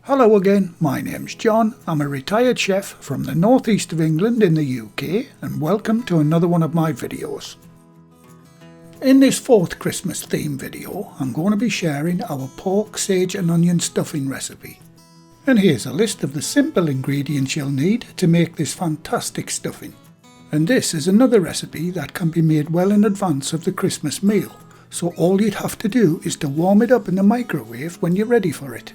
Hello again, my name's John. I'm a retired chef from the northeast of England in the UK, and welcome to another one of my videos. In this fourth Christmas theme video, I'm going to be sharing our pork, sage and onion stuffing recipe. And here's a list of the simple ingredients you'll need to make this fantastic stuffing. And this is another recipe that can be made well in advance of the Christmas meal, so all you'd have to do is to warm it up in the microwave when you're ready for it.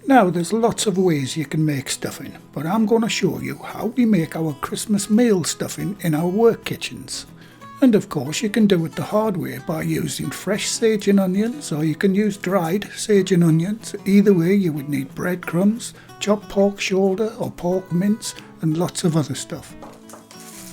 Now there's lots of ways you can make stuffing, but I'm going to show you how we make our Christmas meal stuffing in our work kitchens. And of course you can do it the hard way by using fresh sage and onions, or you can use dried sage and onions. Either way you would need breadcrumbs, chopped pork shoulder or pork mince and lots of other stuff.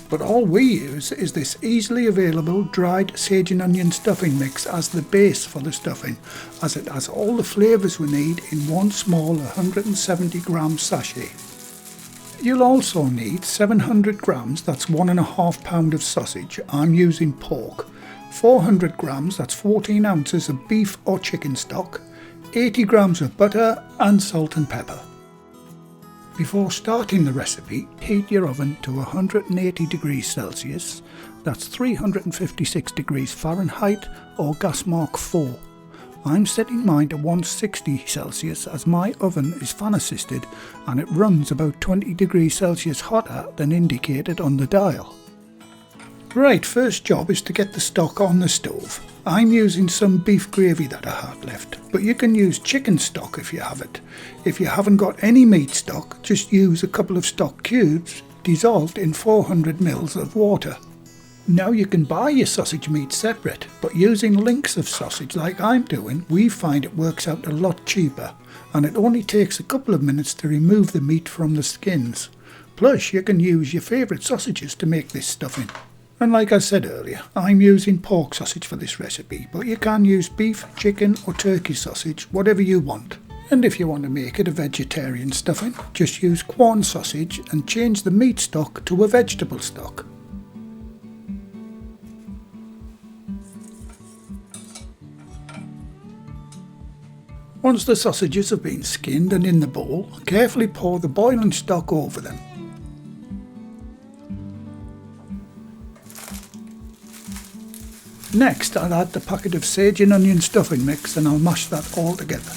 But all we use is this easily available dried sage and onion stuffing mix as the base for the stuffing, as it has all the flavours we need in one small 170 gram sachet. You'll also need 700 grams, that's 1.5 pound of sausage. I'm using pork. 400 grams, that's 14 ounces of beef or chicken stock. 80 grams of butter and salt and pepper. Before starting the recipe, heat your oven to 180 degrees Celsius, that's 356 degrees Fahrenheit or gas mark 4. I'm setting mine to 160 Celsius as my oven is fan assisted and it runs about 20 degrees Celsius hotter than indicated on the dial. Right, first job is to get the stock on the stove. I'm using some beef gravy that I had left, but you can use chicken stock if you have it. If you haven't got any meat stock, just use a couple of stock cubes dissolved in 400 ml of water. Now you can buy your sausage meat separate, but using links of sausage like I'm doing, we find it works out a lot cheaper, and it only takes a couple of minutes to remove the meat from the skins. Plus you can use your favourite sausages to make this stuffing. And like I said earlier, I'm using pork sausage for this recipe, but you can use beef, chicken or turkey sausage, whatever you want. And if you want to make it a vegetarian stuffing, just use Quorn sausage and change the meat stock to a vegetable stock. Once the sausages have been skinned and in the bowl, carefully pour the boiling stock over them. Next, I'll add the packet of sage and onion stuffing mix and I'll mash that all together.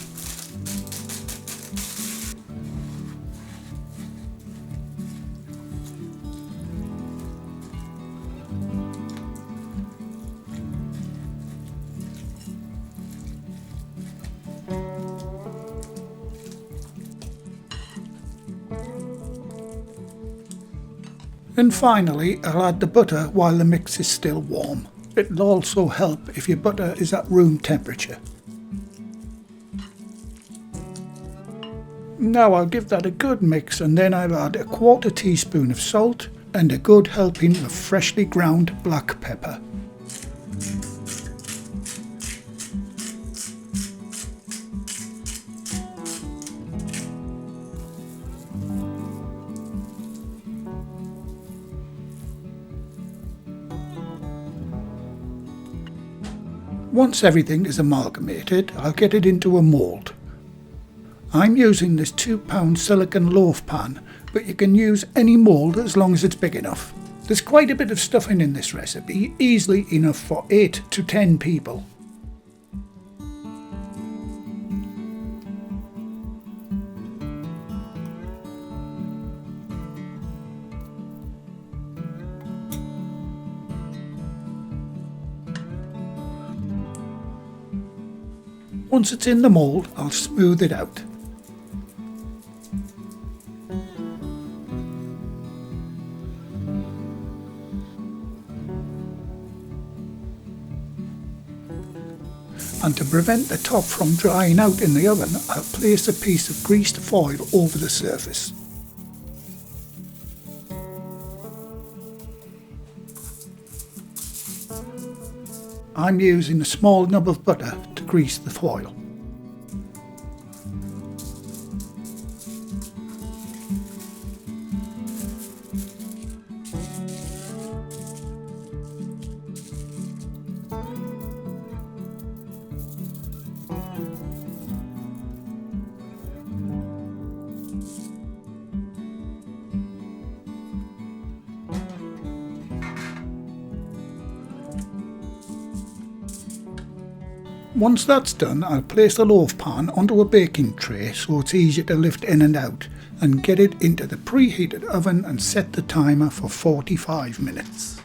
And finally, I'll add the butter while the mix is still warm. It'll also help if your butter is at room temperature. Now I'll give that a good mix and then I'll add a 1/4 teaspoon of salt and a good helping of freshly ground black pepper. Once everything is amalgamated, I'll get it into a mould. I'm using this 2-pound silicone loaf pan, but you can use any mould as long as it's big enough. There's quite a bit of stuffing in this recipe, easily enough for 8 to 10 people. Once it's in the mould, I'll smooth it out. And to prevent the top from drying out in the oven, I'll place a piece of greased foil over the surface. I'm using a small nub of butter to grease the foil. Once that's done, I'll place the loaf pan onto a baking tray so it's easier to lift in and out, and get it into the preheated oven and set the timer for 45 minutes.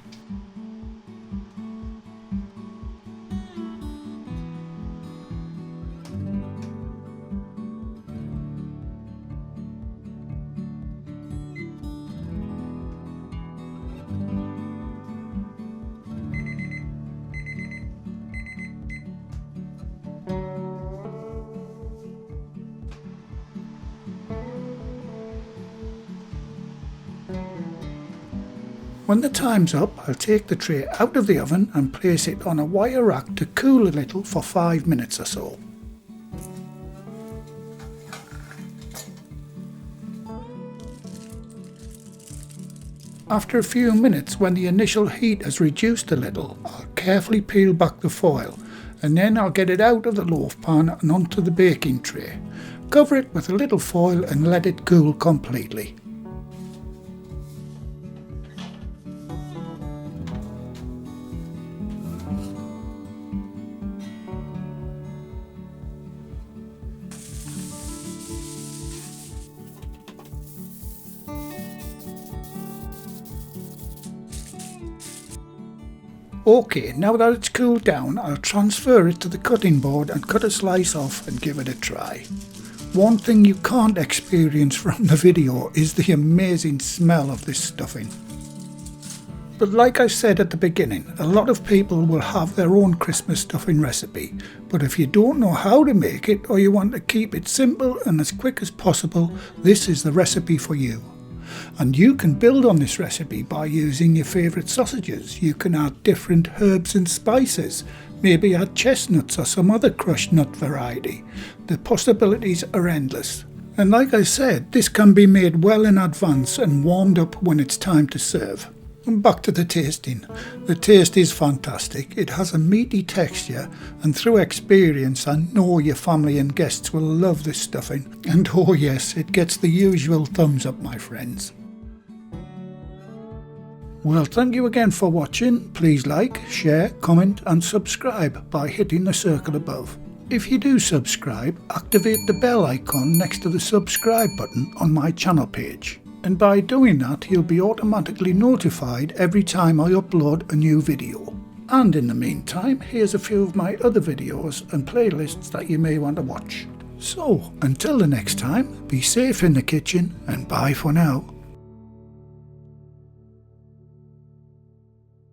When the time's up, I'll take the tray out of the oven and place it on a wire rack to cool a little for 5 minutes or so. After a few minutes, when the initial heat has reduced a little, I'll carefully peel back the foil, and then I'll get it out of the loaf pan and onto the baking tray. Cover it with a little foil and let it cool completely. Okay, now that it's cooled down, I'll transfer it to the cutting board and cut a slice off and give it a try. One thing you can't experience from the video is the amazing smell of this stuffing. But like I said at the beginning, a lot of people will have their own Christmas stuffing recipe, but if you don't know how to make it or you want to keep it simple and as quick as possible, this is the recipe for you. And you can build on this recipe by using your favourite sausages. You can add different herbs and spices, maybe add chestnuts or some other crushed nut variety. The possibilities are endless. And like I said, this can be made well in advance and warmed up when it's time to serve. And back to the tasting. The taste is fantastic. It has a meaty texture, and through experience I know your family and guests will love this stuffing. And oh yes, it gets the usual thumbs up, my friends. Well, thank you again for watching. Please like, share, comment and subscribe by hitting the circle above. If you do subscribe, activate the bell icon next to the subscribe button on my channel page. And by doing that, you'll be automatically notified every time I upload a new video. And in the meantime, here's a few of my other videos and playlists that you may want to watch. So, until the next time, be safe in the kitchen and bye for now.